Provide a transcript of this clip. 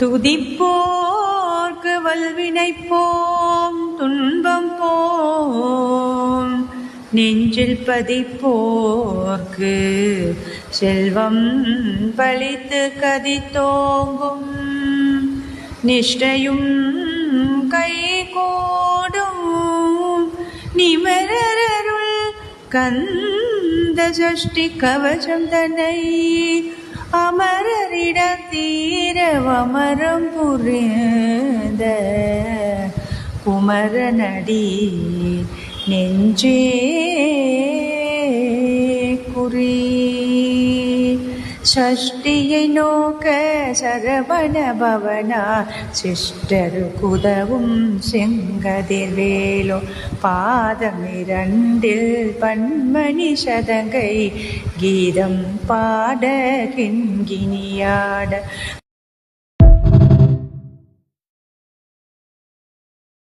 துதிப்போர்க்கு வல்வினை போம் துன்பம் போம், நெஞ்சில் பதிப்போர்க்கு செல்வம் பழித்து கதித்தோங்கும், நிஷ்டையும் கைகூடும் நிமரருள் கந்த சஷ்டி கவசம் தன்னை அமரரிட தீரவமரம் புரிந்த குமரனடி நெஞ்சே குறி. சஷ்டியை நோக்க சரவண பவனா சிஷ்டரு குதவும் செங்கதிர்வேலோ, பாதமிரண்டில் பன்மணி சதங்கை கீதம் பாட கிண்கிணியாட